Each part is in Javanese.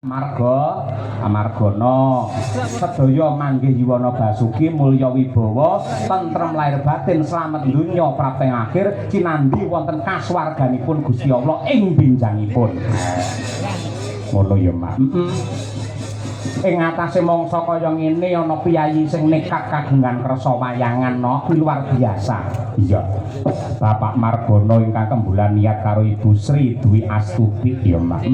Amargana sedaya manggih Yuwana Basuki mulya wibawa tentrem lair batin slamet donya prapteng akhir cinandi wonten kasuwarganipun Gusti Allah ing benjangipun. Ngono ya, Mak. Ing atase mangsa kaya ngene ana piyayi sing nekat kagungan kersa wayangan kuwi luar biasa. Iya. Bapak Margono ingkang kembulan niat karo Ibu Sri Dwi Astuti ya, Mak.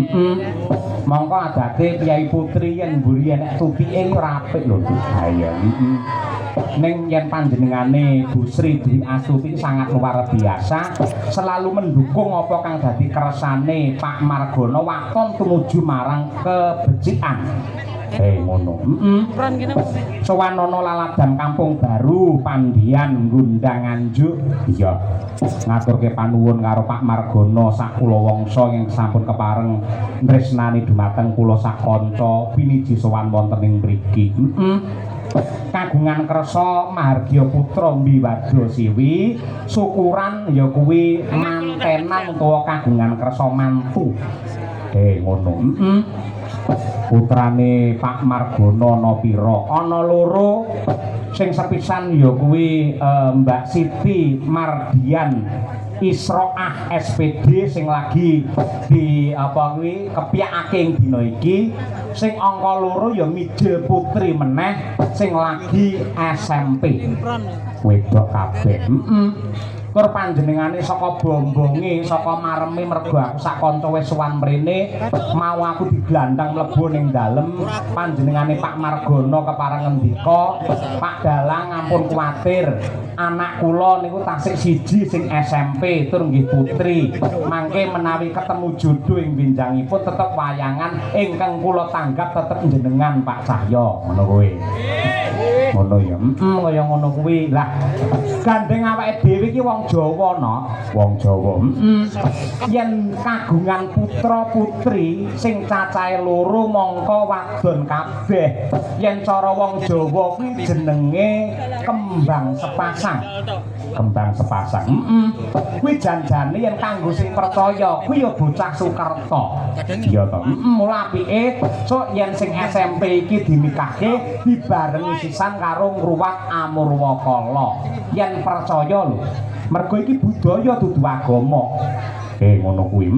Mongko adate piyayi putri yen mburi enek tutike ora apik lho, Ayo. Ning yen panjenengane Bu Sri Dwi Astuti sangat luar biasa, selalu mendukung apa kang dadi kersane Pak Margono waton tumuju marang kebecikan. Ngono. Sowanana laladan Kampung Baru Pandian Gundang Nganjuk. Iya. Ngaturke panuwun karo Pak Margono sak kula wangsa ing sampun kepareng tresnani dumateng kula sak kanca piniji sowan wonten ing mriki. Kagungan kersa Mahargya Putra Mbiwada Siwi, syukuran ya kuwi mantenan utawa kagungan kersa mantu. Ngono. Putrane Pak Margono ana pira? Ana loro. Sing sepisan ya kuwi Mbak Siti Mardian Isroah SPD sing lagi di apa kuwi kepiyakake ing dina iki. Sing angka loro ya Midil Putri meneh sing lagi SMP. Wedok kabeh. Tur panjenengane saka bombonge saka mareme mergo aku sak kanca wis suwan mrene mau aku diglandang mlebu ning dalem panjenengane Pak Margono kepareng ngendika Pak Dalang ampun kuwatir anak kula niku tasik siji sing SMP tur nggih putri mangke menawi ketemu jodoh ing benjangipun tetep wayangan ingkang kula tanggap tetep jenengan Pak Cahya ngono kuwi ngono ya kaya ngono kuwi lah gandeng awake dhewe iki wong Jawa wong Jawa. Yen kagungan putra putri sing cacahe loro mongko wadon kabeh. Yen cara wong Jawa kuwi jenenge kembang sepasang. Kembang sepasang. Kuwi janjane yen kanggo sing percaya kuwi ya bocah Sukerta. Iya to. Mula apike sok yen sing SMP iki dinikahke dibarengi sisan karo ngruwat Amurwakala. Yen percaya lho. Mergo iki budaya dudu agama. Ngono kuwi.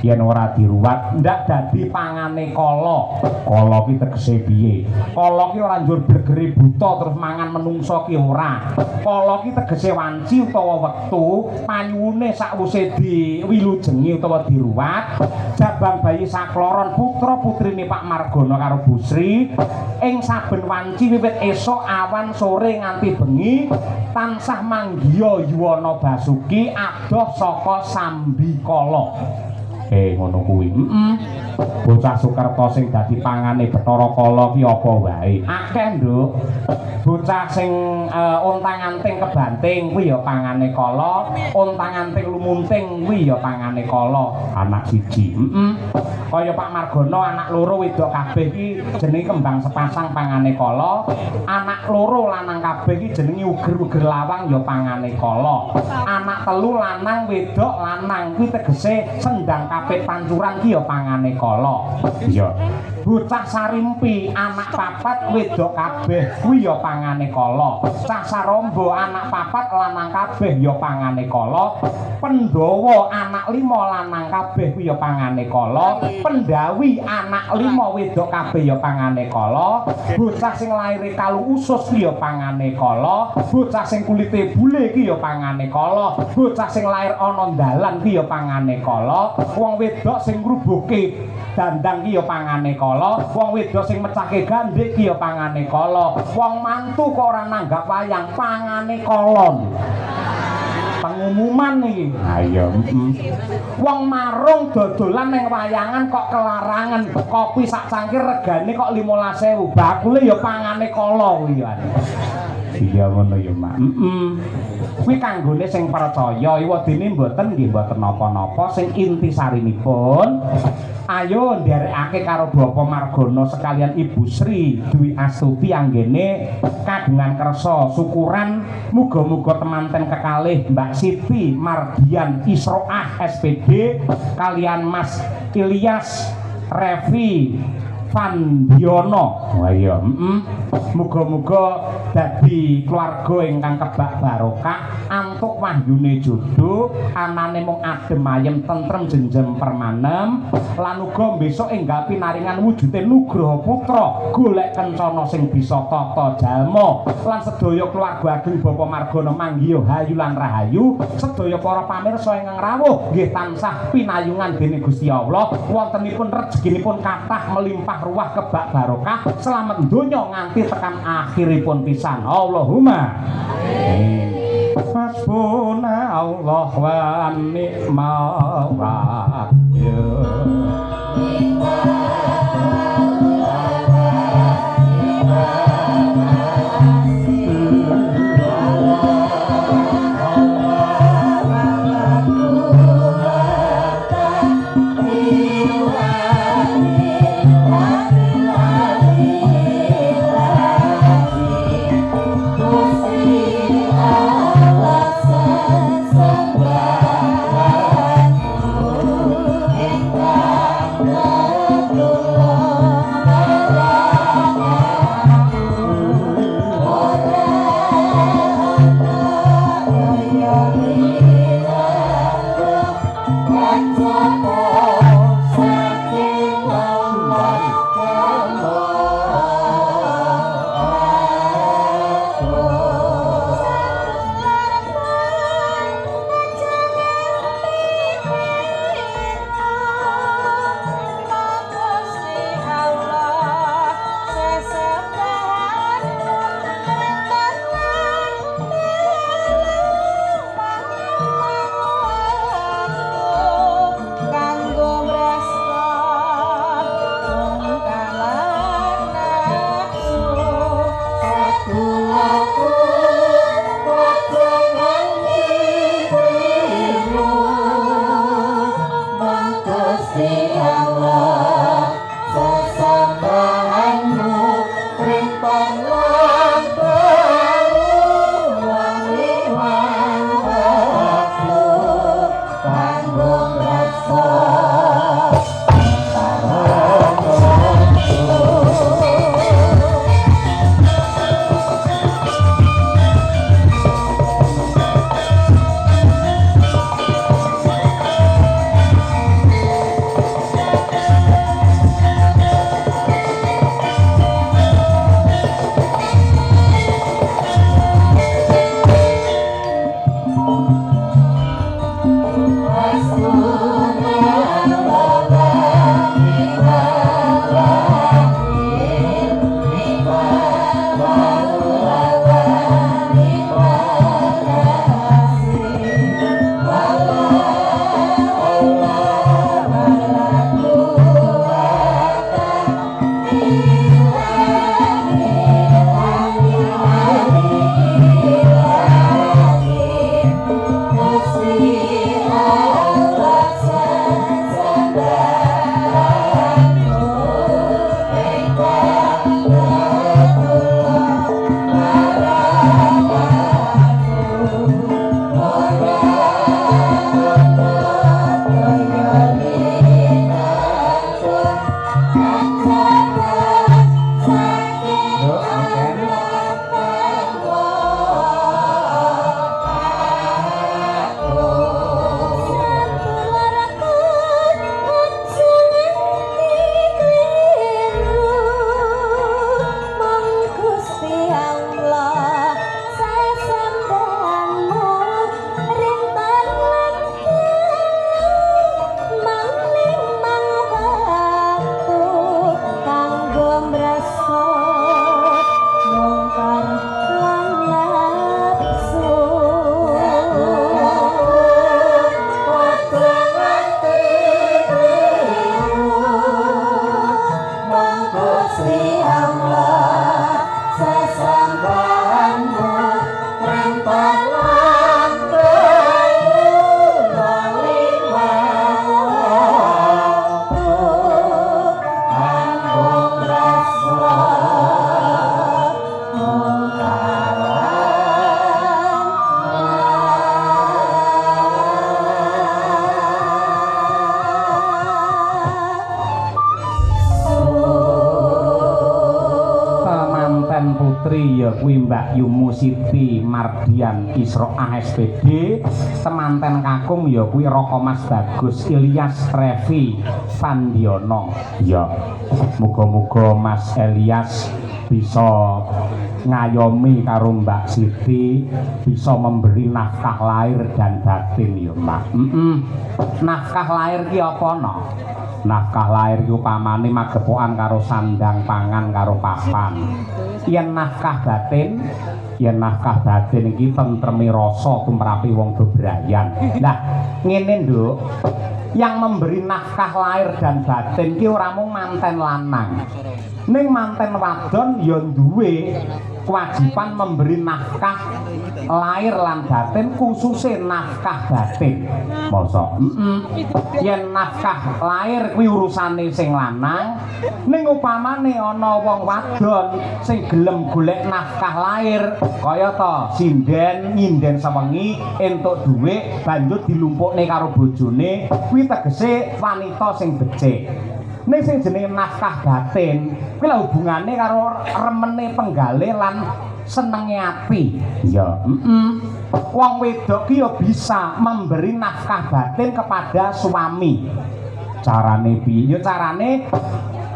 Yen ora diruwat ndak dadi pangane kala. Kala ki tegese piye? Kala ki ora njur bergeri buta terus mangan menungso ki ora. Kala ki tegese wanci utawa wektu panyuwune sakwise diwilujengi utawa diruwat. Jabang bayi sakloron putra putrine Pak Margono karo Bu Sri ing saben wanci wiwit esuk awan sore nganti bengi tansah manggiya Yuwana Basuki adoh saka Sambikala. Ngono kuwi. Bocah Sukerta sing dadi pangane Bathara Kala ki apa wae? Akeh, Nduk. Bocah sing ontang-anting kebanting kuwi ya pangane Kala, ontang-anting lumunting kuwi ya pangane Kala, anak siji. Kaya Pak Margono anak loro wedok kabeh iki jenenge kembang sepasang pangane Kala, anak loro lanang kabeh iki jenenge uger-uger lawang ya pangane Kala. Anak telu lanang wedok lanang kuwi tegese sendang kapit pancuran ki ya pangane Kala. Iya. Bocah Sarimpi anak papat wedok kabeh kuwi ya pangane Kala. Cah Sarombo anak papat lanang kabeh ya pangane Kala. Pandhawa anak 5 lanang kabeh kuwi ya pangane Kala. Pendawi anak 5 wedok kabeh ya pangane Kala. Bocah sing laire kalu usus ki ya pangane Kala. Bocah sing kulite bule ki ya pangane Kala. Bocah sing lair ana dalan ki ya pangane Kala. Wong wedok sing ngrubuhke dandang ki ya pangane Kala. Wong wedok sing mecahke gandhik ki ya pangane Kala. Wong mantu kok ora nanggap wayang pangane Kala. Pengumuman iki. Ayo. Wong marung dodolan ning wayangan kok kelarangan. Kopi sak cangkir regane kok 15.000. Bakule ya pangane Kala kuwi ya. Iya ngono ya, Mak. Kuwi kanggone sing percaya, iwadene mboten nggih mboten napa-napa sing intisarinipun ayo nderekake karo Bapak Margono sekalian Ibu Sri Dwi Astuti anggene kagungan kersa syukuran muga-muga temanten kekalih Mbak Siti Mardian Isroah SPD kalian Mas Ilyas Revi Vandiono. Wah iya, muga-muga dadi keluarga ingkang kebak barokah, antuk wahyune jodoh, anane mung adem ayem tentrem jenjem permanem, lan uga besok enggal pinaringan wujude nugraha putra, golek kencana sing bisa tata jalma, lan sedaya keluarga ageng Bapa Margana manggiya hayu lan rahayu, sedaya para pamirsa ingkang rawuh nggih tansah pinayungan dening Gusti Allah, wontenipun rezekinipun kathah melimpah ruah kebak barokah selamat donya nganti tekan akhiripun pisan. Allahumma amin. Hasbuna Allah wa ni'mal wakil. Allah putri ya kuwi Mbak Yumu Siti Mardian Isroah SPD, temanten kakung ya kuwi Roko Mas Bagus Ilyas Trevi Pandiono. Ya muga-muga Mas Ilyas bisa ngayomi karo Mbak Siti, bisa memberi nafkah lahir dan batin ya Mbak. Nafkah lahir ki apa no? Nafkah lahir ki upamane magepokan karo sandang pangan karo papan. Yen nafkah batin iki tentreme rasa tumrape wong bebrayan. Nah, ngene Nduk, yang memberi nafkah lahir dan batin ki ora mung manten lanang. Ning manten wadon ya duwe kewajiban memberi nafkah lahir lan batin, khususnya nafkah batin. Masa yen nafkah lahir kuwi urusane sing lanang, ning upamane ana wong wadon sing gelem golek nafkah lahir kaya to sinden nyinden sewengi entuk dhuwit banjur dilumpukne karo bojone, kuwi tegese wanita sing becik. Ning sing jenenge nafkah batin kuwi lha hubungane karo remene penggale lan senenge ati. Ya, wong wedok ki ya bisa memberi nafkah batin kepada suami. Carane piye? Ya carane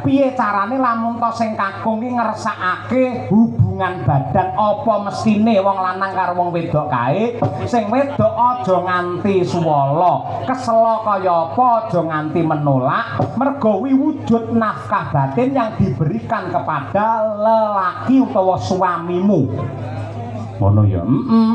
piye carane lamun to sing kakung ki ngersakake hubungan badan apa mestine wong lanang karo wong wedok kae. Sing wedok aja nganti suwala, kesela kaya apa aja nganti menolak, mergo wujud nafkah batin yang diberikan kepada lelaki utawa suamimu. Ngono ya.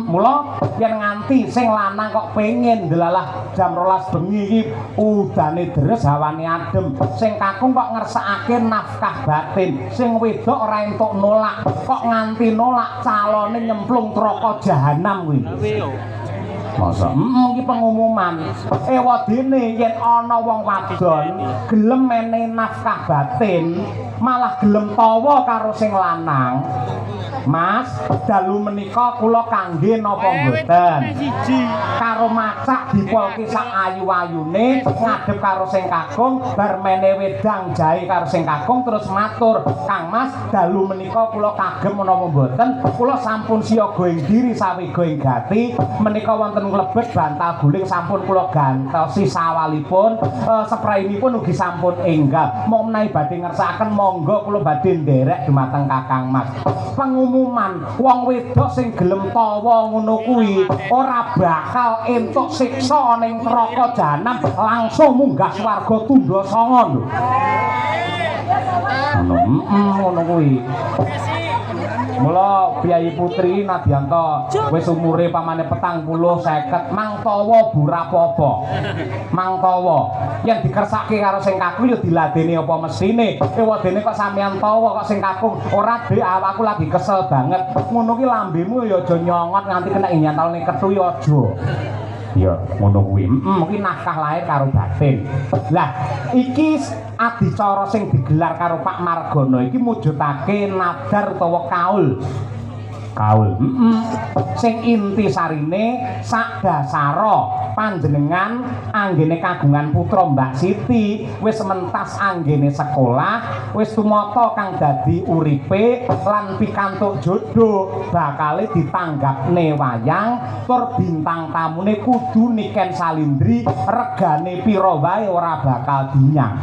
Mula yen nganti sing lanang kok pengen delalah jam 12 bengi iki udane deres hawane adem, sing kakung kok ngersakake nafkah batin, sing wedok ora entuk nolak, kok nganti nolak calone nyemplung neraka jahanam kuwi. Masa iki pengumuman ewadene yen ana wong wadon gelem menehi nafkah batin malah gelem tawa karo sing lanang, Mas, dalu menika kula kangge napa mboten? Karo macak dipolki sak ayu-ayune ngadep karo sing kakung, bar mene wedang jahe karo sing kakung terus matur, "Kang Mas, dalu menika kula kagem menapa mboten? Kula sampun siaga ing diri sawiga ing gati, menika wonten klebet bantal guling sampun kula gantosi sawalipun, sprainipun ugi sampun enggal. Mong menawi badhe ngersakaken monggo kula badhe nderek dumateng Kakang Mas." Pengumuman wong wedok sing gelem tawa ngono kuwi ora bakal entuk siksa ning neraka jahanam, langsung munggah swarga tundha sanga lho. Ngono kuwi. Mula Biayi Putri Nadianto wis umure pamane 40 50 mang tawa burapopo. Mang tawa yen dikersake karo sing kakung ya diladeni apa mestine. Ewadene kok sampean tawa kok sing kakung ora Dek, aku lagi kesel banget. Ngono ki lambemu ya aja nyongot nganti kena nyantalne kethu ya aja. Ya ngono kuwi. Mungkin nafkah lahir karo batin. Lah iki adicara sing digelar karo Pak Margono iki mujudake nadar utawa kaul. Sing inti sarine sak dasara panjenengan anggene kagungan putra Mbak Siti wis mentas anggene sekolah, wis tumata kang dadi uripe lan pikantuk jodoh bakale ditanggapne wayang tur bintang tamune kudu Niken Salindri, regane pira wae ora bakal dinyang.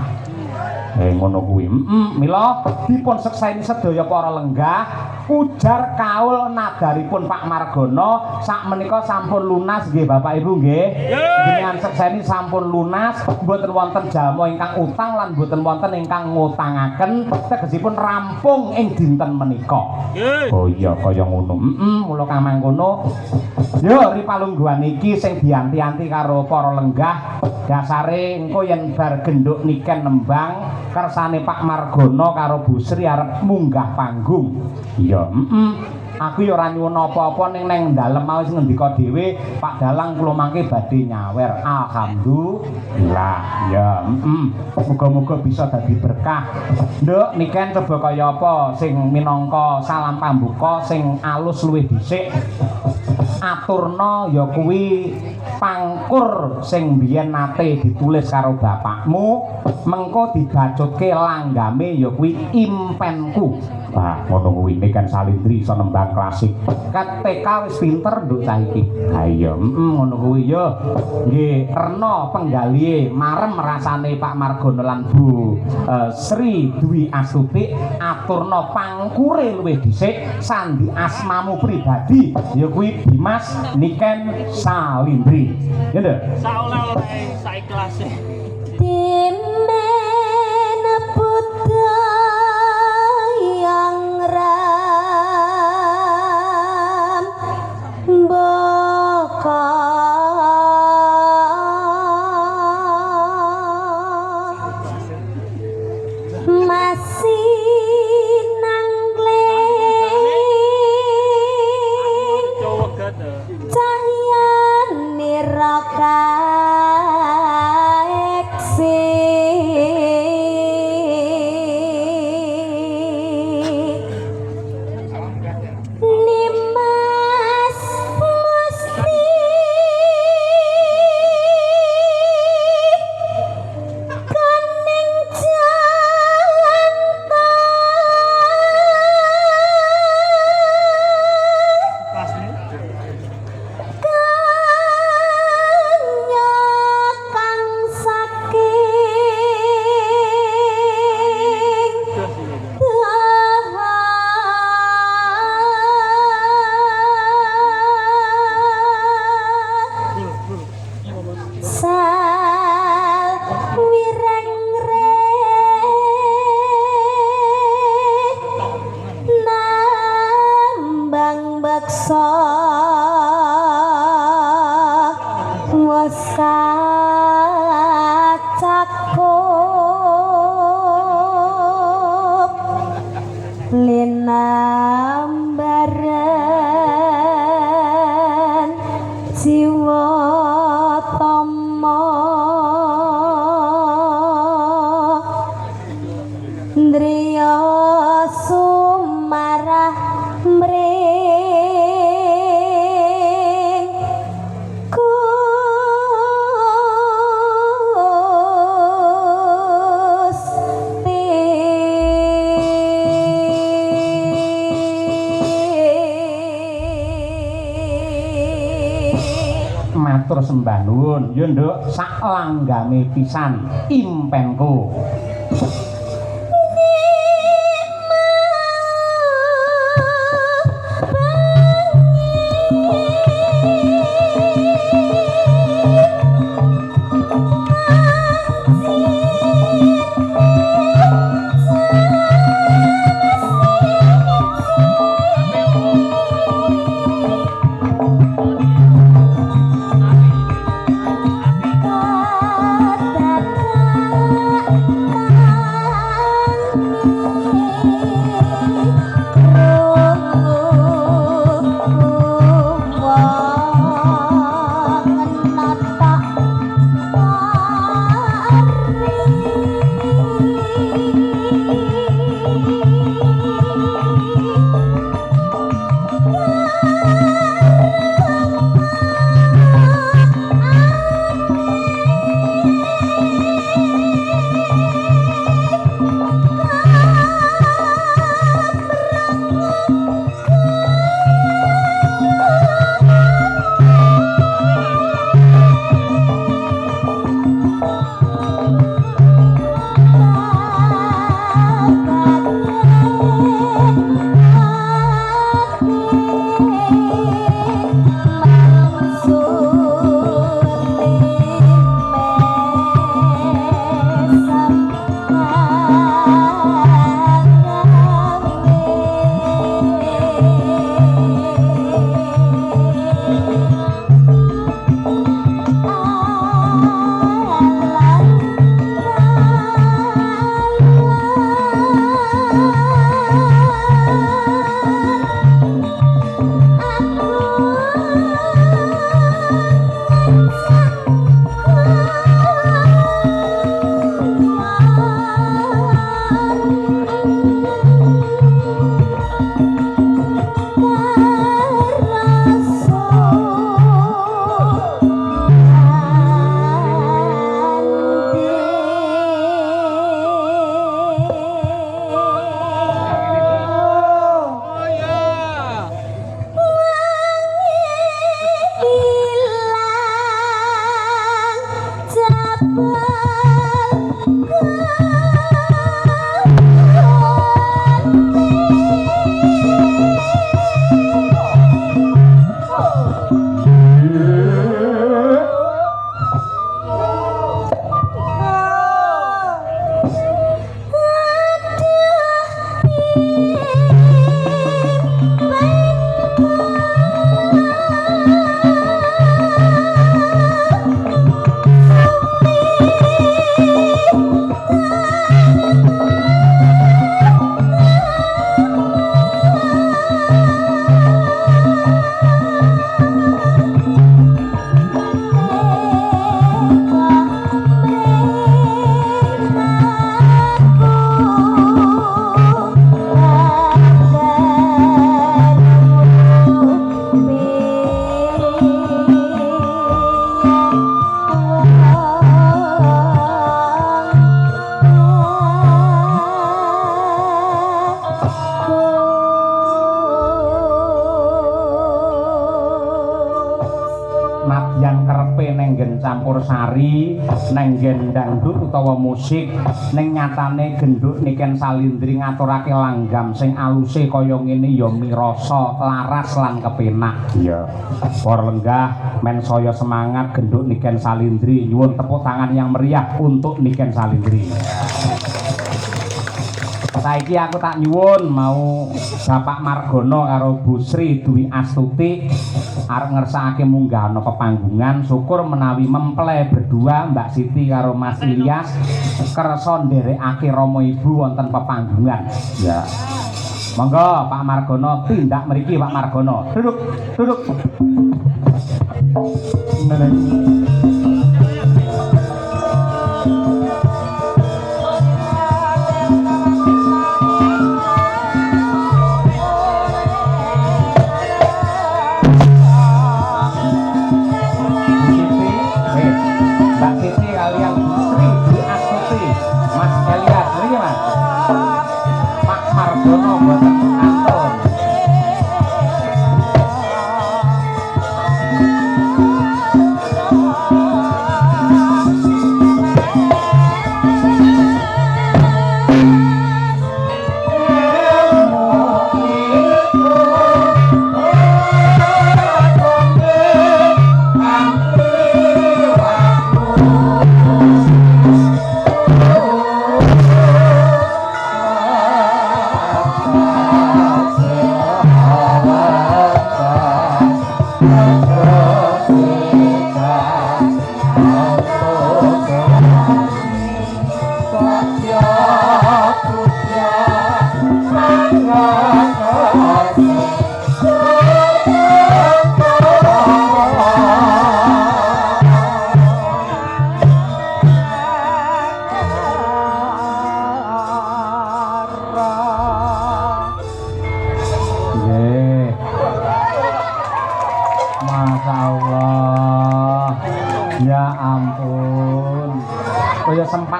Ngono kuwi. Mila dipun sekseni sedaya para lenggah, ujar kaul nadaripun Pak Margono sakmenika sampun lunas nggih Bapak Ibu nggih. Dengan sekseni sampun lunas, mboten wonten jalma ingkang utang lan mboten wonten ingkang ngutangaken, tegesipun rampung ing dinten menika. Oh iya kaya ngono. Mula kang mangkono yo ripalungguhan iki sing dianti-anti karo para lenggah, dasare engko yen bar genduk Niken nembang kersane Pak Margono karo Bu Sri arep munggah panggung. Iya, aku ya ora nyuwun apa-apa ning nang dalem mau wis ngendika dhewe, Pak Dalang kula mangke badhe nyawer. Alhamdulillah. Ya, muga-muga bisa dadi berkah. Nduk, Niken coba kaya apa sing minangka salam pambuka sing alus luwih dhisik. Aturna ya kuwi pangkur sing biyen nate ditulis karo bapakmu mengko dibacutke langgame ya kuwi impenku. Wah, ngono kuwi ini kan Salindri iso nembang klasik. Ketika wis pinter nduk cah iki. Ha iya, ngono kuwi ya. Nggih, rena penggalihe marem rasane Pak Margono lan Bu Sri Dwi Astuti aturna pangkure luwih dhisik sandi asmamu pribadi ya kuwi Dimas Niken Salindri. Ya lho. Saoleh-oleh saiklase. Timen putra yang ram masih nangling cahaya niraka linambaran jiwa tama ndriya sumarah mring Gusti matur sembah nuwun ya nduk sak langgame pisan impenku. Tata Nadyan kerepe nenggen campur sari, nenggen dangdut utawa musik, ning nyatane genduk Niken Salindri ngaturake langgam sing aluse kaya ngene ya mirasa laras lan kepenak. Iya. Para lenggah men saya semangat genduk Niken Salindri, nyuwun tepuk tangan yang meriah untuk Niken Salindri. Saiki aku tak nyuwun mau Bapak Margono karo Bu Sri Dwi Astuti arep ngersakake munggah ana pepanggungan, syukur menawi memple berdua Mbak Siti karo Mas Ilyas kersa nderekake Rama Ibu wonten pepanggungan. Ya. Monggo Pak Margono tindak mriki Pak Margono. Duduk, duduk.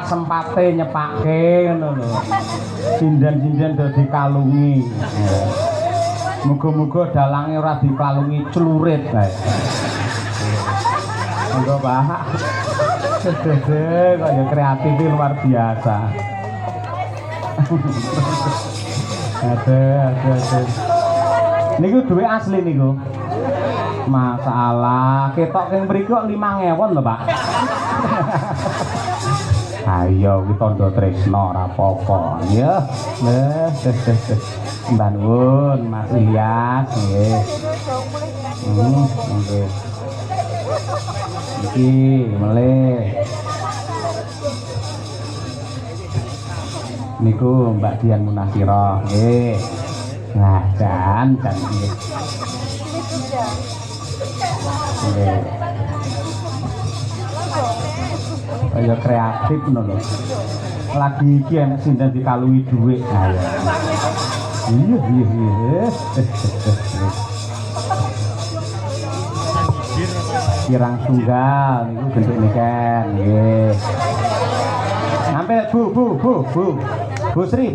Sempate nyepake ngono lho. Sindan-sindan dadi kalungi. Muga-muga dalange ora dikalungi celurit kae. Monggo Pak. Kaya kreatif luar biasa. Aduh. Niku duwe asli niku. Masalah ketok keng mriki kok 5.000 lho, Pak. Ayo ki tandha tresna ora apa-apa ya. Mbah nuwun Mas Ilyas nggih. Nggih. Iki melih. Niku Mbak Dian Munasira nggih. Nah, dan nggih. Nggih. Kaya kreatif ngono lho. Lagi iki enek sinten dikalungi dhuwit. Nah ya. Iya. Kirang tunggal niku genduk niken nggih. Ngambil Bu Sri.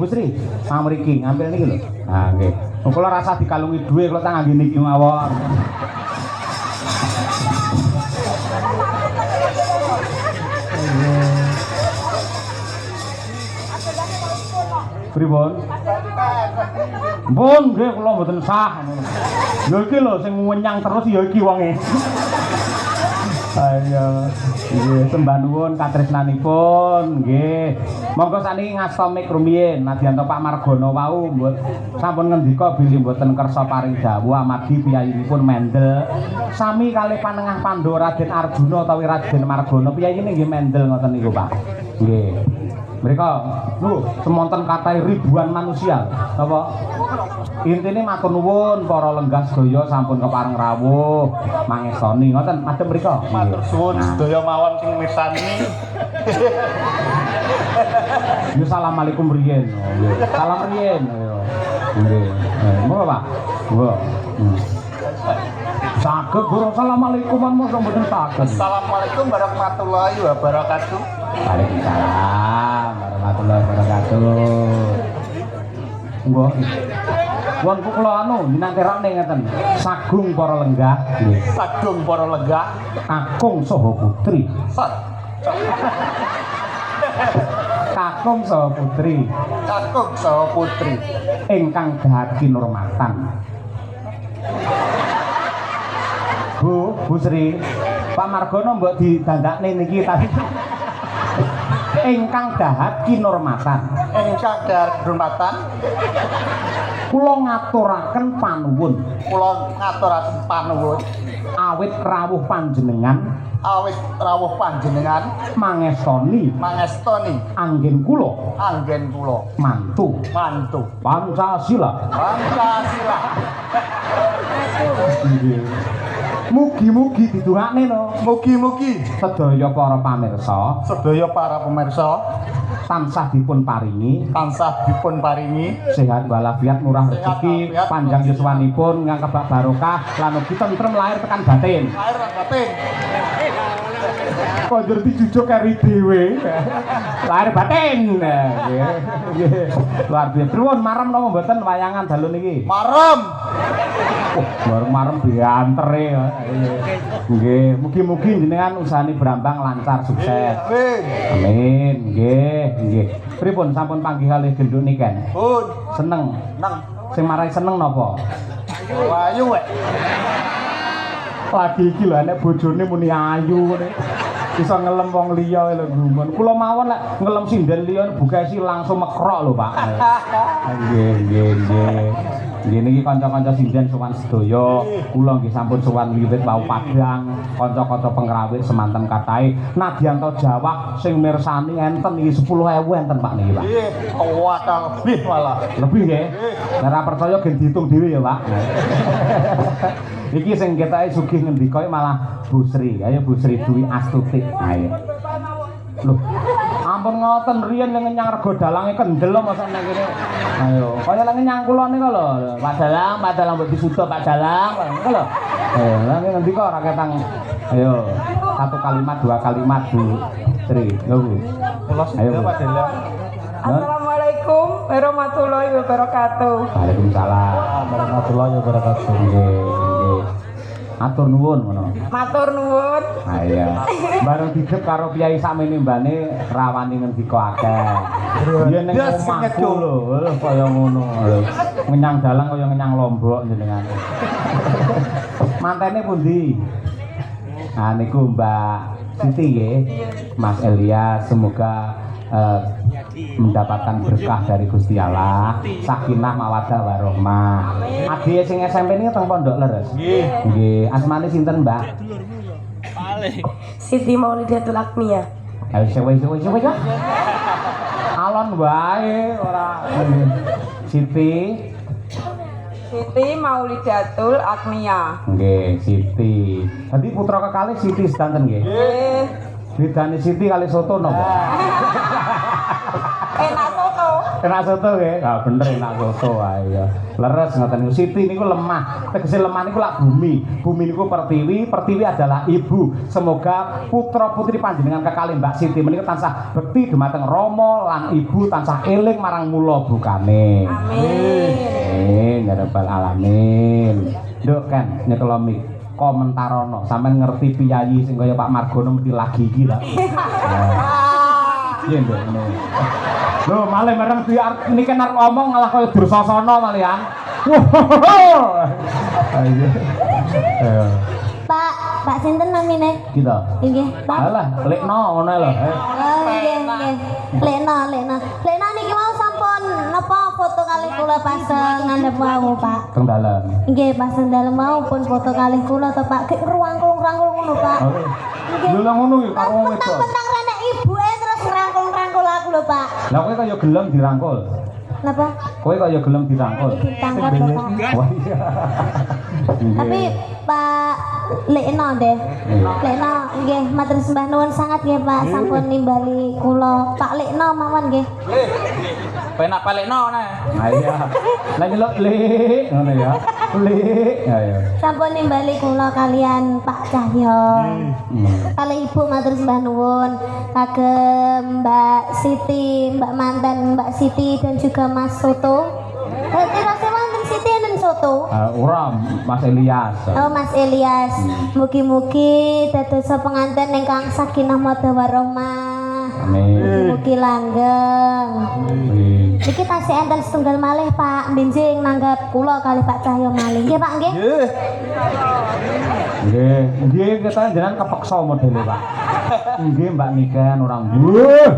Pamriki ngambil niki lho. Nah nggih. Kula rasa dikalungi dhuwit kula tak ngangge niki mawon. Pripun? Mpun nggih kula mboten sah. Ya iki lho sing wenyang terus ya iki wonge. Ayo. Nggih sembah nuwun katresnanipun nggih. Monggo saniki ngasta mik rumiyin nadyanto Pak Margono wau sampun ngendika bilih mboten kersa paring dawuh amargi piyayinipun mendel sami kalih panengah Pandhawa Raden Arjuna utawi Raden Margono. Piyayine nggih mendel ngoten niku, Pak. Nggih. Mereka semonten kathah ribuan manusia apa intine matur nuwun para lenggah sedaya sampun kepareng rawuh mangestani ngoten madhep mriku matur suwun sedaya mawon sing mirsani. Ya assalamualaikum riyen nggih salam riyen nggih monggo Pak monggo saged Guru assalamualaikum monggo mboten saged. Assalamualaikum warahmatullahi wabarakatuh. Waalaikumsalam warahmatullahi wabarakatuh. Nggih. Wong kula anu dinanterane ngeten. Sagung para lenggah nggih. Sagung para lenggah, Kakung saha putri. Kakung saha putri kakung saha putri. ingkang dahat kinurmatan. Bu Sri, Pak Margono mbok didandakne niki tadi. Ingkang dahat kinurmatan. Ingkang dahat kinurmatan, Kula ngaturaken panuwun kula ngaturaken panuwun awit rawuh panjenengan awit rawuh panjenengan mangestoni mangestoni anggen kula anggen kula mantu Pancasila. Pancasila. Nggih. Mugi-mugi didongakne no. Mugi-mugi Sedaya para pamirsa sedaya para pemirsa tansah dipun paringi tansah dipun paringi sehat walafiat murah rezeki walafiat, panjang yuswanipun ingkang kebak barokah lan ugi tentrem lahir tekan batin. lahir lan batin. Kondur dijujuk kari dhewe. Lahir batin. Nggih. Luar biasa. Nuwun marem napa mboten wayangan dalu niki? Marem. Marem diantere. Nggih, mugi-mugi jenengan usahane Brambang lancar sukses. Amin. Nggih. Pripun sampun panggih kalih genduk niken? Pun Seneng. nang Sing marai seneng napa? wayu wek. Lagi iki lho nek bojone muni ayu ngene. Bisa ngelem wong liya lho gumun. Kula mawon lek ngelem sinden liya bugasi langsung mekrok lho, Pak. Nggih. Nggih niki kanca-kanca sinden sowan sedaya. Kula nggih sampun sowan wiwit wau Padang, kanca-kanca pengrawit semanten kathah. Nadyanto Jawa sing mirsani enten iki 10.000 enten Pak niki, Pak. Nggih, kuwata lebih malah. Lebih nggih. Nek ora percaya gen diitung dhewe ya, Pak. Iki sing ketake sugih ngendika malah Bu Sri. Ayo Bu Sri Dwi Astuti. Ayo. Loh, ampun ngoten riyen yang ngenyang rego dalange kendel masa nek kene. Ayo, kaya lek ngenyang kula nika lho. Pak Dalang mbok disuda Pak Dalang. Niku lho. Eh, lha ngendika ora ketang. Ayo, satu kalimat, dua kalimat Bu Sri. Lho Bu. Kula sedaya Pak Dalang. Assalamualaikum warahmatullahi wabarakatuh. Waalaikumsalam warahmatullahi wabarakatuh. Nggih. Atur nuwun ngono. Matur nuwun. Ha iya. Bareng didep karo piyai sakmene mbane rawani ngendika akeh. Yen ning omahku lho, kaya ngono lho. Ngenyang dalang kaya ngenyang lombok jenengan. Mantene pundi? Nah niku Mbak Siti nggih. Mas Elias semoga mendapatkan berkah dari Gusti Allah, sakinah mawaddah warahmah. Adike sing SMP ini teng Pondok Leres. Nggih. Asmane sinten, Mbak? Siti Maulidatul Akmiyah. Ayo sewe ya. Alon wae ora. Siti. Siti Maulidatul Akmiyah. Nggih, Siti. Dadi putra kekalih Siti sedanten nggih. Nggih. Bedane Siti kali soto napa? Enak soto. Enak soto nggih. Ah bener enak soto wae ya. Leres ngoten niku. Siti niku lemah. Tegese lemah niku lak bumi. Bumi niku pertiwi, pertiwi adalah ibu. Semoga putra putri panjenengan kekalih Mbak Siti menika tansah bekti dumateng Rama lan ibu tansah eling marang mula bukane. Amin. Ya rabbal alamin. Nduk kan nyekelo mik. Komentarono sampean ngerti piyayi sing kaya Pak Margono mesti lagi iki ta. Iya nduk ngono. Lho malah mereng niki arep ngomong malah kaya Dursasana malihan. Ayo. Pak sinten namine? Kita. Nggih, Pak. Alah, lekno ngono lho. Nggih. Lena niki mau sampun napa foto kalih kula pas ngandhep wau, Pak. Teng dalem. Nggih, pas dalem mau pun foto kalih kula to, Pak. Ki ngrangkul-rangkul ngono, Pak. Lho lah ngono iki karo wong wedok. Mentang-mentang renek ibuke terus ngrangkul-rangkul aku lho, Pak. Lah kowe kaya gelem dirangkul. Napa? Kowe kaya gelem dirangkul. Ditangkap lho, Pak. Wah iya. Tapi Pak Lekno deh. Lekno nggih matur sembah nuwun sangat nggih Pak sampun nimbali kula. Pak Lekno mawon nggih. Penak palekno nah. Ha iya. Lah nyeluk Lek ngono ya. Lek. Ayo. Sampun nimbali kula kalian Pak Cahyo. Kali Ibu matur sembah nuwun kagem Mbak Siti, Mbak mantan Mbak Siti dan juga Mas Soto. Tirose wonten Siti enten soto. Ora Mas Elias. Oh Mas Elias, mugi-mugi dados pengantin ingkang sakinah mawaddah warahmah. Amin. Mugi langgeng. Amin. Iki tasih enten setunggal malih Pak, benjing nanggap kula kali Pak Cahyo malih. Nggih Pak nggih. Nggih, nggih kita jenengan kepeksa modele, Pak. Nggih Mbak Niken orang buh.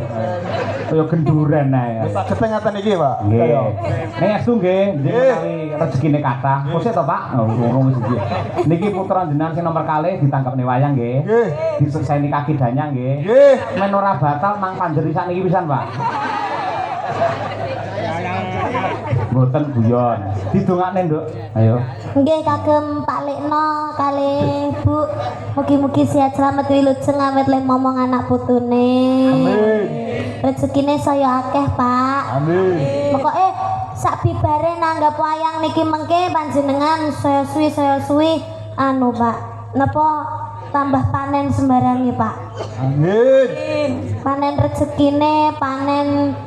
Kaya genduren ae. Saged ngeten iki, Pak. Nggih. Ning estu nggih, menawi rezekine kathah. Kose to, Pak? Ngurung wis iki. Niki putra jenengan sing nomor kalih ditangkepne wayang nggih. Nggih. Disukseni kaki danyang nggih. Nggih. Men ora batal mang panjeri sakniki pisan, Pak. Mboten guyon. Didongakne, Nduk. Ayo. Nggih kagem Pak Lekno kalih Bu. Mugi-mugi sehat selamat wilujeng awet le momong anak putune. Amin. Rezekine saya akeh, Pak. Amin. Pokoke sak bibare nanggap wayang niki mengke panjenengan saya suwi anu, Pak. Napa tambah panen sembarangi, Pak. Amin. Panen rezekine, panen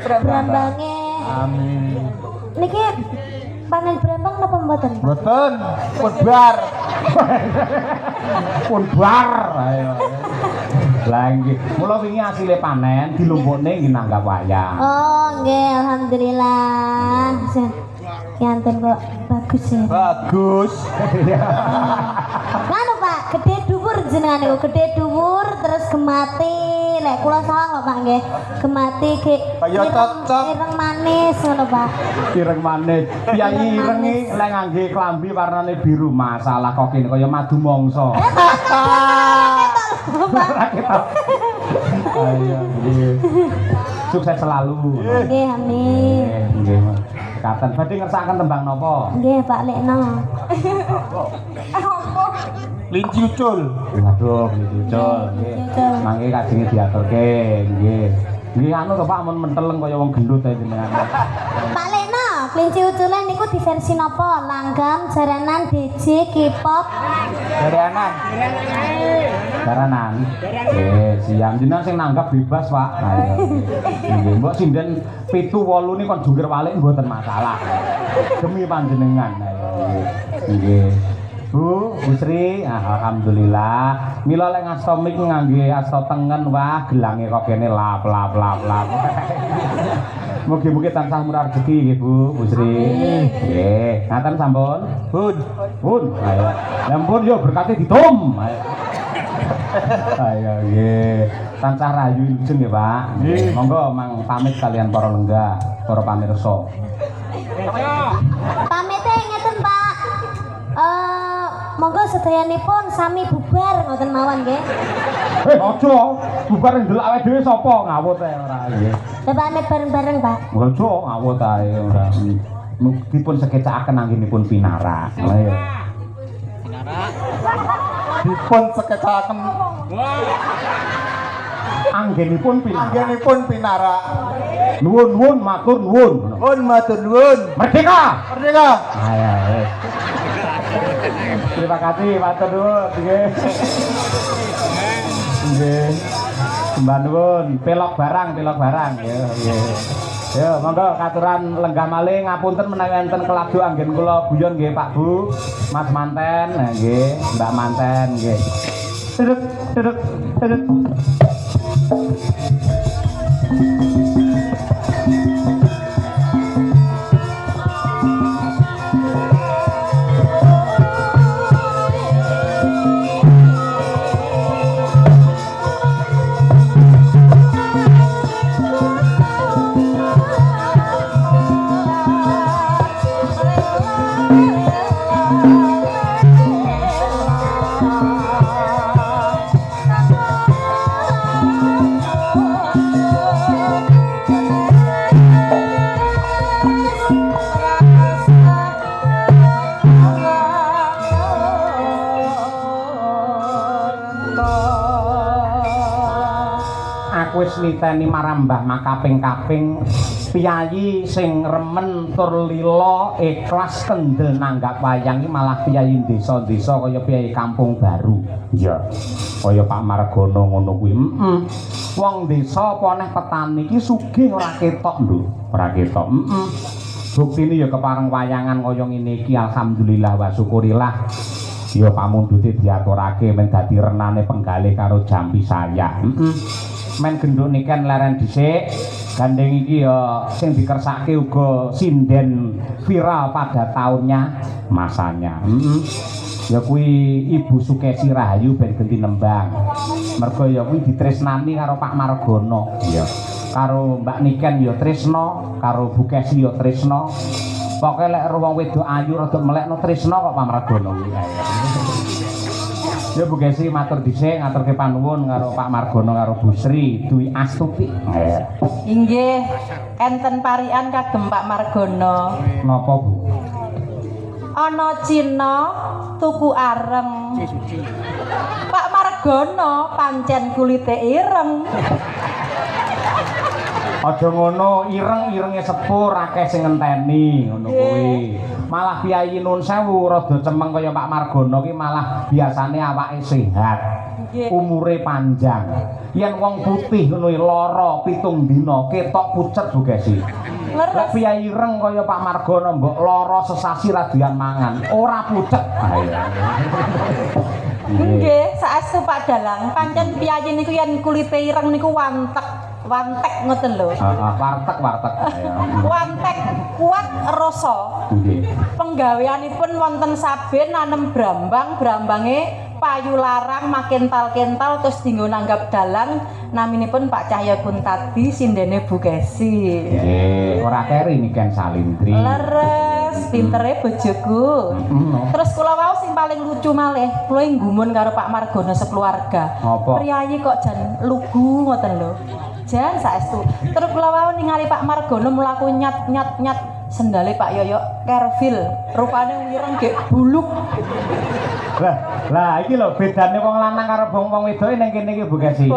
brambange. Amin. Niki panen brambang napa mboten, Pak? Mboten, pudbar. Pun bar. Ayo. Lah nggih, mula wingi asile panen dilumpukne nggih nanggap wayang. Oh, nggih, alhamdulillah. Yanten kok bagus ya. Bagus. Nganu Pak, gede dhuwur jenengan niku, gede dhuwur terus gemati. Lek kula salah kok Pak nggih. Gemati ge Kaya cocok. ireng manis ngono Pak. Ireng manis. Piyayi ireng iki lek ngangge klambi warnane biru, masalah kok kene kaya madu mangsa. Ayo, nggih. Sukses selalu. Nggih, amin. Nggih, nggih. Katen badhe ngersakaken tembang napa? Nggih, Pak Lekno. Linci ucul. Waduh, lucu. Nggih. Mangke kajenge diaturke, nggih. Nggih anu to Pak mun menteleng kaya wong gendut ae jenengan. Pak Lekno, kelinci uculan niku di versi napa? Langgam, jaranan, DJ, K-pop. Jaranan. Jaranan. Siang jenengan sing nanggap bebas, Pak. Ayo. Nggih, mbok sinden 7 8 ni kon jungkir walik mboten masalah. Demi panjenengan. Ayo. Nggih. Bu Sri, alhamdulillah. Mila lek ngasta mik ngangge asta tengen, wah gelange kok kene lap. Mugi-mugi tansah murah rezeki nggih Bu Sri. Nggih, ngaten sampun. Pun. Ayo. Lampun yo berkate ditum. Ayo. Ayo nggih. Tansah rayu ilujeng nggih, Pak. Nggih. Monggo mang pamit kalian para lenggah, para pamirsa. Pamite ngeten, Pak. Monggo sedayanipun sami bubar ngoten mawon nggih. Aja bubar ndelok awake dhewe sapa ngawut ae ora nggih. Lah pamit bareng-bareng, Pak. Aja ngawut ae ora. Dipun sekecakaken anggenipun pinara. Ayo. Dipun sekecaken. Anggenipun pinara. Anggenipun pinara. Nuwun matur nuwun. Nuwun matur nuwun. Merdeka. Merdeka. Ayo. Terima kasih matur nuwun nggih. Nggih. Sembah nuwun, pelok barang nggih. Yo monggo katuran lenggah malih ngapunten menawi enten keladu anggen kula guyon nggih Pak Bu, Mas Manten, nggih, Mbak Manten nggih. Duduk. terus niteni marang Mbah makaping-kaping piyayi sing remen tur lila ikhlas kendel nanggap wayang iki malah piyayi desa-desa kaya piyayi Kampung Baru. Iya. Kaya Pak Margono ngono kuwi. Wong desa apa neh petani iki sugih ora ketok, Nduk. Ora ketok. Buktine ya kepareng wayangan kaya ngene iki alhamdulillah wa syukurillah. Ya pamundhute diaturake men dadi renane penggalih karo jampi saya. Men genduk niken leren dhisik. Gandeng iki ya sing dikersake uga sinden viral pada tahunnya masanya. Ya kuwi Ibu Sukesi Rahayu ben genti nembang. Mergo ya kuwi ditresnani karo Pak Margono. Iya. Karo Mbak Niken ya tresno, karo Bu Kesi ya tresno. Pokoke lek wong wedok ayu rada melekno tresno kok Pak Margono kuwi. Ya Bu Kesi matur dhisik ngaturke panuwun karo Pak Margono karo Bu Sri Dwi Astuti. Inggih, enten parian kagem Pak Margono. Napa Bu? Ana Cina tuku areng. Pak Margono pancen kulite ireng. Aja ngono, ireng-irenge sepur akeh sing ngenteni ngono kuwi. Malah Kyai Nun Sewu rada cemeng kaya Pak Margono ki malah biasane awake sehat. Umure panjang. Yen wong putih ngono lara 7 dina ketok pucet Bu Gesi. Lek Kyai ireng kaya Pak Margono mbok lara sesasi radian mangan, ora pucet. Nggih, saestu Pak Dalang, pancen piyayi niku yen kulite ireng niku wantek ngoten lho. Wartek. Wantek kuat rasa. Nggih. Penggaweanipun wonten saben nanem brambange payu larang makin kental terus dinggo nanggap dalang naminipun Pak Cahya Kuntadi sindene Bu Kesi. Nggih, ora keri niken Salindri. Leres, pintere bojoku. Terus kula wau sing paling lucu malih, kula nggumun karo Pak Margono sekeluarga. Apa? Priyayi kok jan lugu ngoten lho. Jan saestu. Terus kula wau ningali Pak Margono mlaku nyat sendale Pak Yoyo Kervil. Rupane wireng gek buluk. Lah iki lho bedane wong lanang karo wong wedoke ning kene iki Bu Kesi.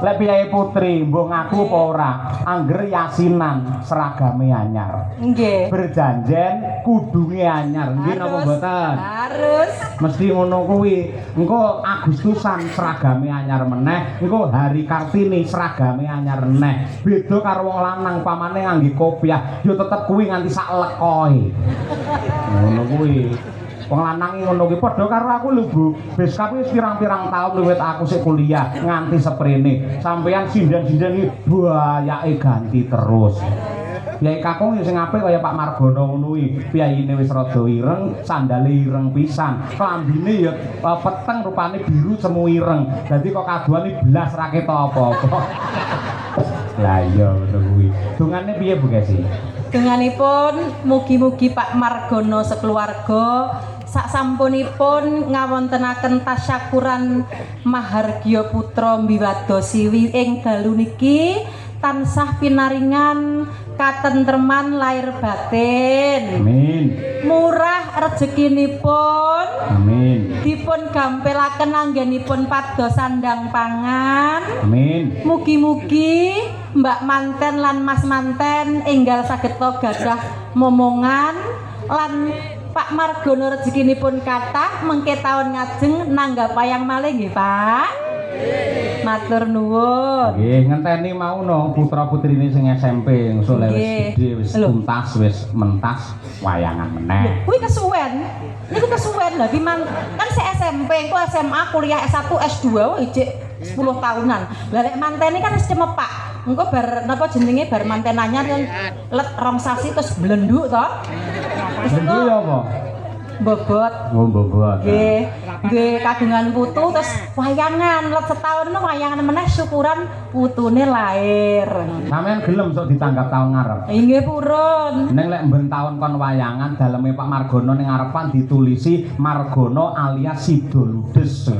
Lek piyayi putri mbok ngaku apa ora, angger yasinan seragame anyar. Nggih. Berjanjen kudunge anyar. Nggih napa mboten? Harus. Mesti ngono kuwi. Engko Agustusan seragame anyar meneh, engko hari Kartini seragame anyar meneh. Beda karo wong lanang pamane ngangge kopiah, yo tetep kuwi nganti sak lekoe. Ngono kuwi. Wong lanang iki ngono kuwi padha karo aku lho Bu. Wis kuwi pirang-pirang taun wiwit aku sik kuliah nganti seprene. Sampeyan sinden-sinden iki bayake ganti terus. Piyayi kakung sing apik kaya Pak Margono ngono kuwi. Piyayine wis rada ireng, sandale ireng pisan. Klambine ya peteng rupane biru semu ireng. Dadi kok kaduane blas ra ketok apa-apa. Lah iya ngono kuwi. Dungane piye Bu Kesi? Dunganipun mugi-mugi Pak Margono sekeluarga sak sampunipun ngawontenaken tasyakuran Mahargya Putra Mbiwadosiwi ing dalu niki tansah pinaringan katentreman lair batin. Amin. Murah rezekinipun. Amin. Dipun gampelaken anggenipun pados sandang pangan. Amin. Mugi-mugi Mbak Manten lan Mas Manten enggal saged gadah momongan lan Pak Margono rezekinipun kathah mengke taun ngajeng nanggap wayang malih nggih Pak. Matur nuwun. Nggih, ngenteni mauno putra-putrine sing SMP ngsuleh wis gedhe wis tuntas wis mentas wayangan meneh. Kuwi kesuwen. Niku kesuwen lho kan se SMP, engko SMA, kuliah S1, S2 ijik 10 tahunan. Lah nek mantene kan wis cemepak. Engko bar napa jenenge bar manten anyar kan let rong sasi terus blenduk to. Lha ya apa? Bobot. Oh, bobot. Nggih, nggih kagungan putu terus wayangan let setahun wayangan meneh syukuran putune lair. Sampeyan gelem sok ditanggap taun ngarep. Nggih purun. Ning lek mben taun kon wayangan daleme Pak Margono ning ngarepan ditulisi Margono alias Sidoludes.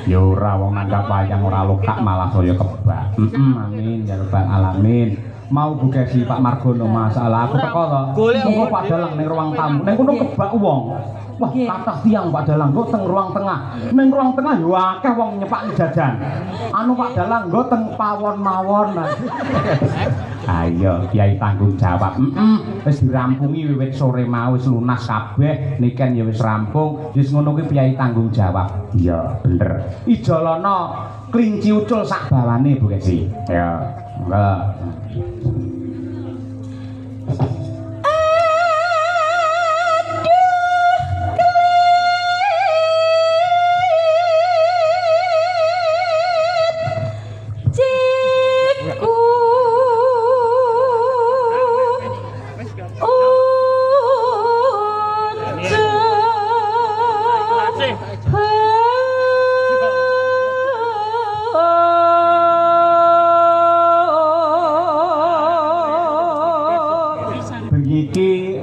Ya ora wong nanggap wayang ora lokak malah saya kebak. Amin ya rabbal alamin. Mau Bu Kesi Pak Margono masalah aku teko to. Engko Pak Dalang ning ruang tamu. Ning kono kebak wong. Wah, Nggih. kathah tiyang Pak Dalang nggo teng ruang tengah. Ning ruang tengah yo akeh wong nyepaki jajan. Anu Pak Dalang nggo teng pawon mawon. Ayo Kiai tanggung jawab. Wis dirampungi wiwit sore mau wis lunas kabeh, niken ya wis rampung. Wis ngono kuwi Kiai tanggung jawab. Iya, bener. Ijolana klinci ucul sak bawane Bu Kesi. Ya, enggak.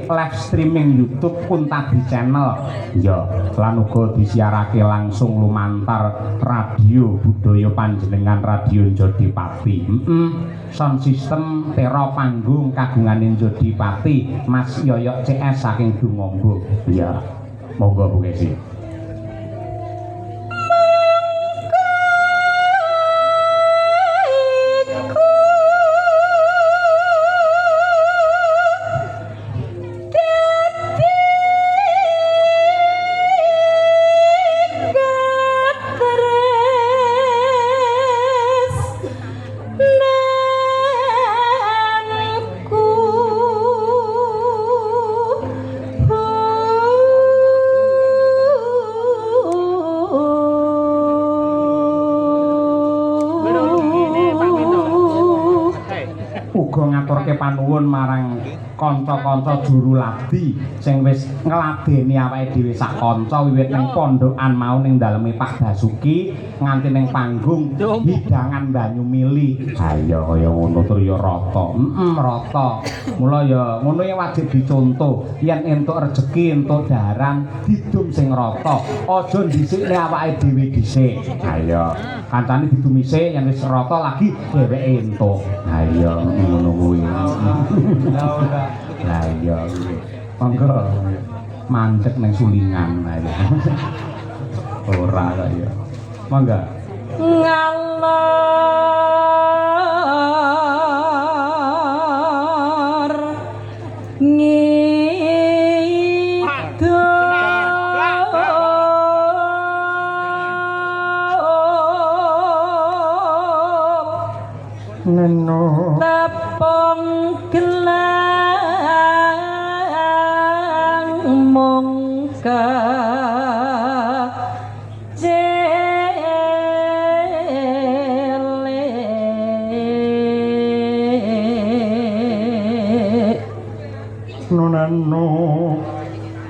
Live streaming YouTube Kuntabi Channel ya lan uga disiarake langsung lumantar radio budaya panjenengan Radio Jodipati. Sound system tera panggung kagungane Jodipati Mas Yoyok CS saking Dumonggo. Ya monggo Bu Kesi. Panuwun marang kanca-kanca juru labdi sing wis ngladeni awake dhewe sak kanca wiwit ning pondokan mau ning daleme Pak Basuki nganti ning panggung hidangan banyu mili. Ha iya kaya ngono tur ya rata. Rata. Mula ya ngono ya wajib dicontoh. Yen entuk rejeki, entuk daharan, didum sing rata. Aja dhisikne awake dhewe dhisik. Ha iya. Kancane didumise yen wis rata lagi dheweke entuk. Ha iya ngono kuwi. Lah iya monggo mandek nang sulingan ae. Ora kok ya. Monggo. Ngalor ngidul Neno tepung gelang mongka nonano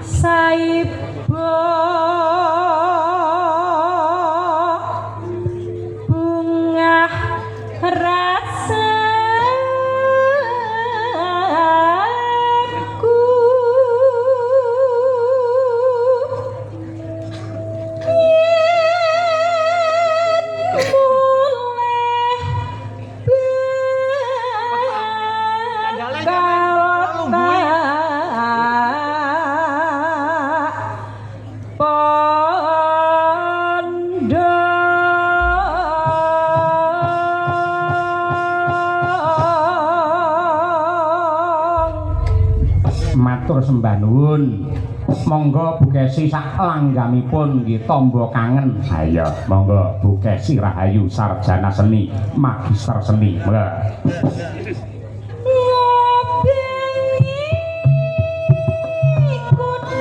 saiba bunga rasaku matur sembah nuwun. Monggo Bu Kesi sak langgamipun nggih tamba kangen. Ayo monggo Bu Kesi Rahayu sarjana seni, magister seni. Monggo. Aku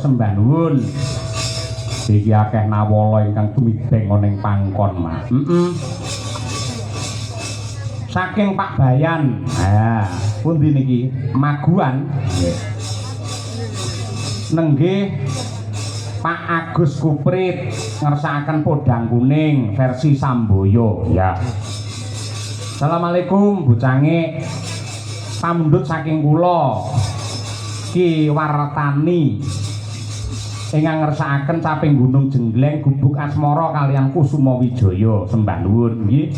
sembah nuwun. Iki akeh nawala ingkang tumibeng ana ing pangkon, Mas. Saking Pak Bayan. Nah, pundi niki? Maguan. Nenggih Pak Agus Kuprit ngersakaken podang kuning versi Samboyo. Ya. Assalamualaikum Bu Cange. Pamundhut saking kula Ki Wartani ingkang ngersakaken caping Gunung Jengleng Gubuk Asmara kaliyan Kusuma Wijaya sembah nuwun nggih.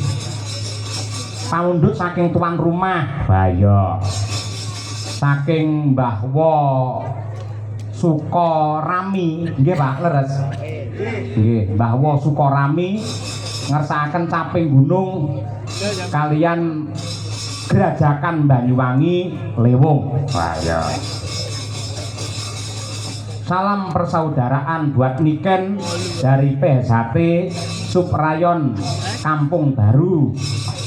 Pamundhut saking tuan rumah Bayo saking Mbah Wo Sukorami nggih Pak leres nggih Mbah Wo Sukorami ngersakaken caping gunung kaliyan Gerajakan Banyuwangi Lewung. Bayo salam persaudaraan buat Niken dari PSHT Subrayon Kampung Baru.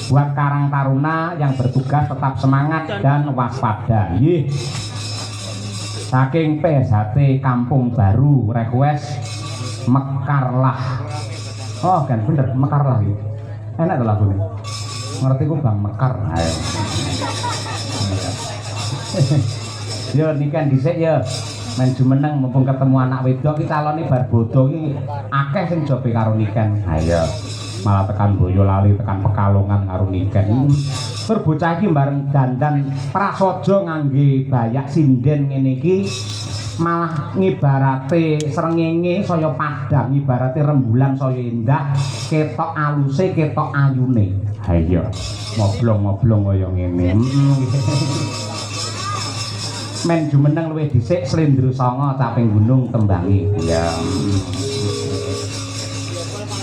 Buat Karang Taruna yang bertugas tetap semangat dan waspada. Nggih. Saking PSHT Kampung Baru request Mekarlah. Oh, kan bener Mekarlah iki. Enak to lagune. Ngerti ku Bang Mekar. Ayo. Yo Niken dhisik yo. Men jumeneng mumpung ketemu anak wedok iki calone bar bodho iki akeh sing jobe karo Niken. Ayo. Malah tekan Boyolali tekan Pekalongan karo Niken. Tur bocah iki bareng dandan prasaja ngangge bayak sinden ngene iki malah ngibarate srengenge saya padang, ibarate rembulan saya endah, ketok aluse, ketok ayune. Ha iya, ngoblong-ngoblong kaya ngene. Men jumeneng luwih dhisik Slendra Sanga caping gunung tembangi. Ya.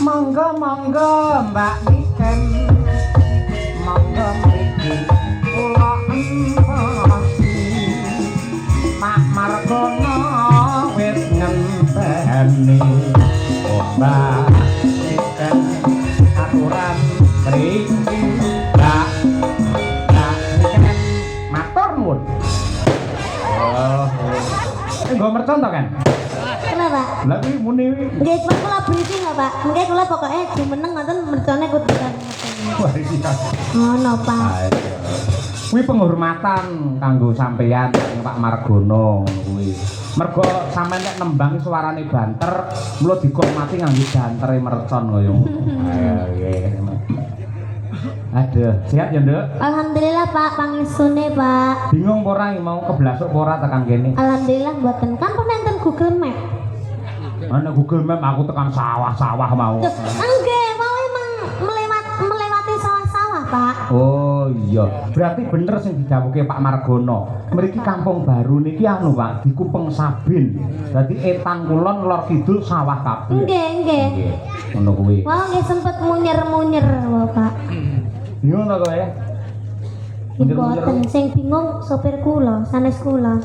Monggo-monggo Mbak Niken. Monggo mriki kula empasi. Pak Margono wis ngenteni. Oh Mbak Niken aturan mriki. Mbak Niken matur nuwun. Nggo mercon to kan? Kenapa? Lah kuwi muni Nggih, cuma kula briefing lho, Pak. Nggih kula pokoke jumeneng ngoten mercone kudu kan. wah iya. Ngono, Pak. Kuwi penghormatan kanggo sampeyan Pak Margono ngono kuwi. Mergo sampeyan nek nembang suarane banter, mula dihormati nganggo bantere mercon kaya ngono. Aduh, sehat ya, Nduk? Alhamdulillah, Pak. Pangestune, Pak. Bingung apa ora mau keblasuk apa ora tekan kene? Alhamdulillah mboten. Kan nonton Google Map. Ana Google Map aku tekan sawah-sawah mau. Nggih, mau emang melewati sawah-sawah, Pak. Oh iya, berarti bener sing didhawuhke Pak Margono. Mriki Kampung Baru niki anu Pak, dikupeng Sabin. Dadi etan kulon lor kidul sawah kabeh. Nggih, nggih. Nggih, ngono kuwi. Wah, nggih sempet munyer-munyer, Pak. Bingung to kowe? Mboten, sing bingung sopir kula, sanes kula.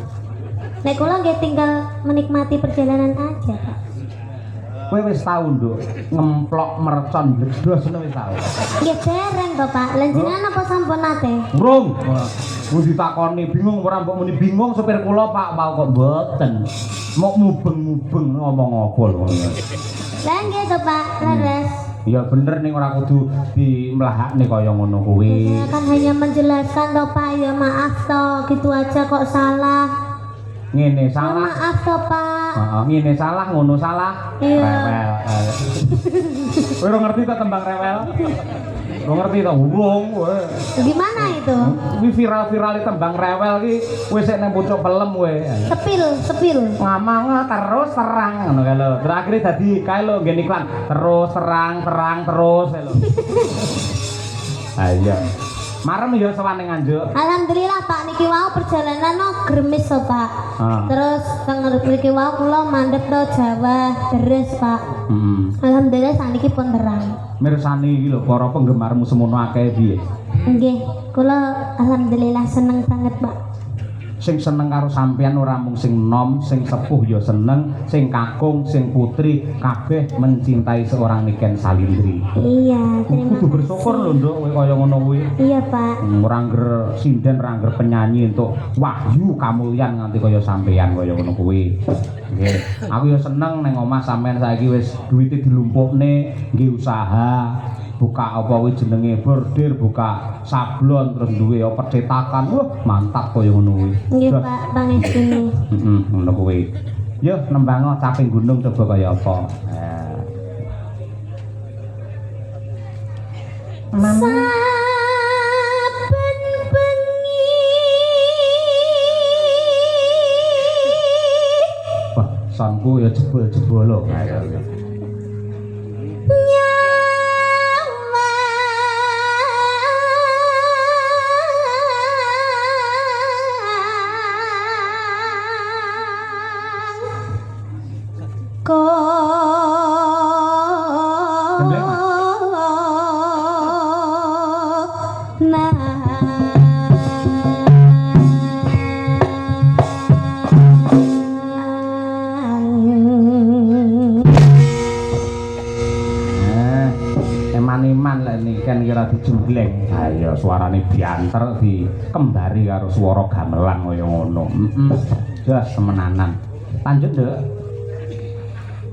Nek kula nggih tinggal menikmati perjalanan aja, Pak. Kowe wis tau Nduk ngemplok mercon bledhos ngono wis tau. Nggih dereng to, Pak. Lenjenengan apa sampun nate? Urung. Wis ditakoni bingung ora mbok muni bingung sopir kula Pak, mau kok mboten. Mok mubeng-mubeng ngomong apa lho. Lah nggih to, Pak. Leres. Ya bener ning ora kudu dimlahakne kaya ngono kuwi. Saya kan hanya menjelaskan to, Pak. Ya maaf to, gitu aja kok salah. Ngene Ya, salah. maaf to, Pak. Heeh, ngene salah, ngono salah. Iya. Rewel. Kowe ora ngerti ta tembang rewel? Ora ngerti ta wong kowe. Gimana itu? Kuwi viral-viral tembang rewel iki wis nek nang pucuk pelem kowe. Sepil. Ngomong terus terang ngono kae lho. Terakhir dadi kae lho nggen iklan terus terang terus kae lho. Ayo. Marem ya sowan ning Nganjuk. Alhamdulillah Pak niki wau perjalanan no gremis so Pak. Terus teng mriki wau kula mandhep to Jawa deres Pak. Alhamdulillah saniki pun terang. Mirsani iki lho para penggemarmu semono akeh piye? Nggih, kula alhamdulillah seneng banget Pak. sing seneng karo sampeyan ora mung sing nom, sing sepuh ya seneng, sing kakung, sing putri kabeh mencintai seorang Niken Salindri. Iya, terima Kudu bersyukur lho, Nduk, kowe kaya ngono kuwi. Iya, Pak. Ora ngger sinden, ora ngger penyanyi untuk wahyu kamulyan nganti kaya sampeyan kaya ngono kuwi. Nggih. Aku ya seneng ning omah sampeyan saiki wis duwite dilumpukne, nggih usaha. Buka apa kuwi jenenge bordir, buka sablon terus duwe percetakan. Wah, mantap kaya ngono kuwi. Nggih, Pak, pangestune. Heeh, ngono kuwi. Yo nembang caping gunung coba kaya apa. Saben bengi Wah, sonku ya jebol-jebol lho. Eman-eman lek niken kira dijumbleng. Ha iya suarane bianter dikembari karo swara gamelan kaya ngono. Heeh. Jas temenanan. Lanjut, Nduk.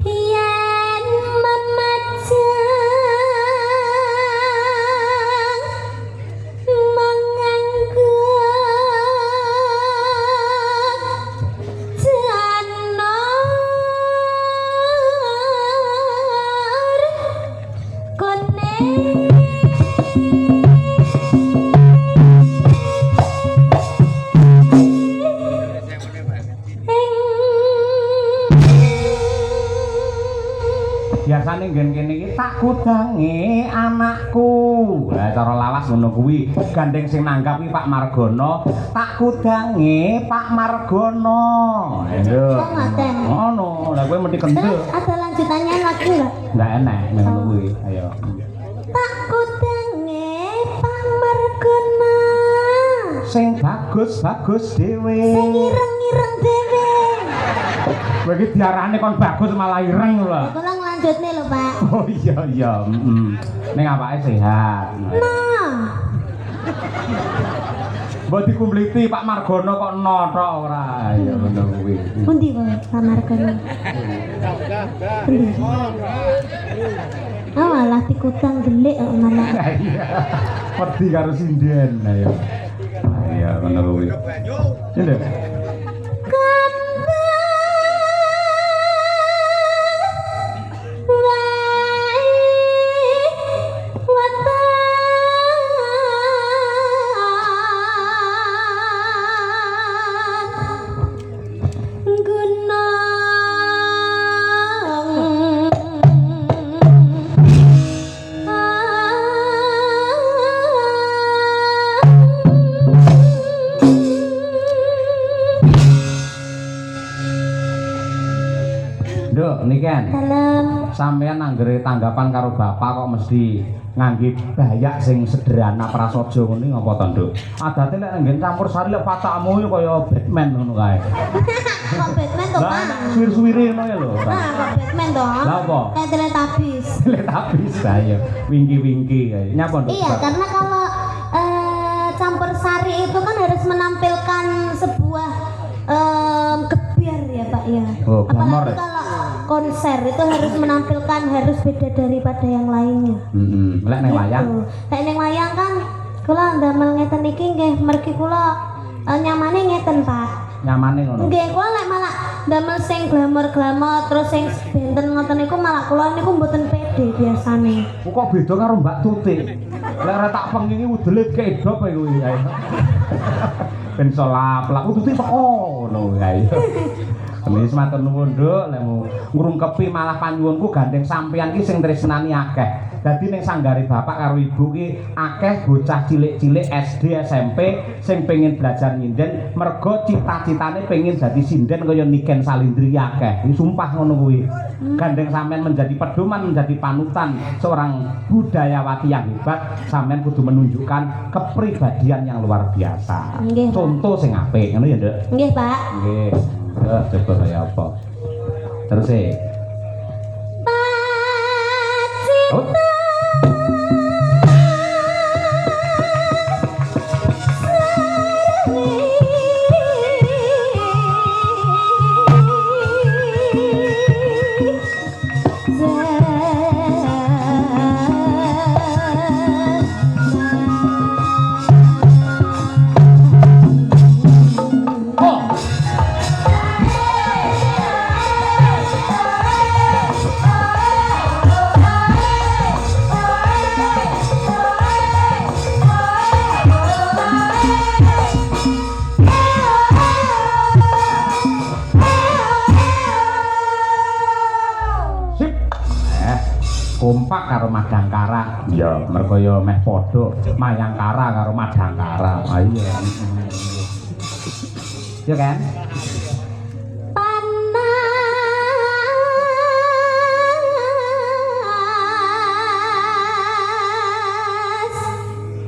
yen memajang menganggo janor kuning biasane nggen kene iki tak kudangi anakku. Lah cara lawas ngono kuwi. Gandeng sing nanggap iki Pak Margono, tak kudangi Pak Margono. Ayo. Oh, ngaten. Ngono. Lah kowe mesti kendel. Terus ada lanjutannya lagi nggak? Nggak enak ngono kuwi. Ayo. Tak kudangi Pak Margono Sing bagus-bagus dhewe. sing ireng-ireng dhewe. Kowe iki diarani kon bagus malah ireng lho. Kula nglanjutne lho, Pak. Oh iya iya, heeh. Ning awake sehat. Nah, Mbok dikumpliti Pak Margono kok notok ora. Ya ngono kuwi. pundi kowe Pak Margono? Pundi? Oh, malah dikutang delik kok malah. Iya. Wedi karo sinden. Ayo. Iya ngono kuwi. Ini. Nduk, niken. Dalam Sampeyan anggere tanggapan karo bapak kok mesti ngangge bayak sing sederhana prasaja ngene ngapa to, Nduk? Adate lek nggen campur sari lek patakmu kaya Batman ngono kae. kok Batman to, Pak? Suwir-suwire ngono ya lho. Nah, kok Batman to? Lah apa? Kayak Teletubbies. Teletubbies ayo. Wingki-wingki kae. Nyapa, Nduk? Iya, karena kalau campur sari itu kan harus menampilkan sebuah gebiar ya, Pak ya. Oh, glamor Apalagi ya? kalau konser itu harus menampilkan harus beda daripada yang lainnya. Heeh. Lek ning wayang. Gitu. Lek ning wayang kan kula ndamel ngeten iki nggih mergi kula nyamane ngeten, Pak. Nyamane ngono. Nggih, kula lek malah ndamel sing glamor-glamor terus sing benten ngoten niku malah kula niku mboten pede biasane. Kok beda karo Mbak Tutik. Lek ora tak pengingi udelit kedop ae kuwi ae. Ben iso lap-lap Tutik teko ngono ae. Wis matur nuwun, Nduk, lek ngurungkepi malah panyuwunku gandeng sampeyan ki sing tresnani akeh. Dadi ning sanggare bapak karo ibu ki akeh bocah cilik-cilik SD SMP sing pengen belajar nyinden mergo cita-citane pengen dadi sinden kaya Niken Salindri akeh. Iki sumpah ngono kuwi. Gandeng sampean menjadi pedoman, menjadi panutan seorang budayawati yang hebat, sampean kudu menunjukkan kepribadian yang luar biasa. Nggih, Pak. Contoh sing apik, ngono ya, Nduk? Nggih, Pak. Nggih. Coba kaya apa? Terus Oh. Kompak karo Madangkara. Ya, mergo ya meh padha Mayangkara karo Madangkara. Ah iya. Ya kan?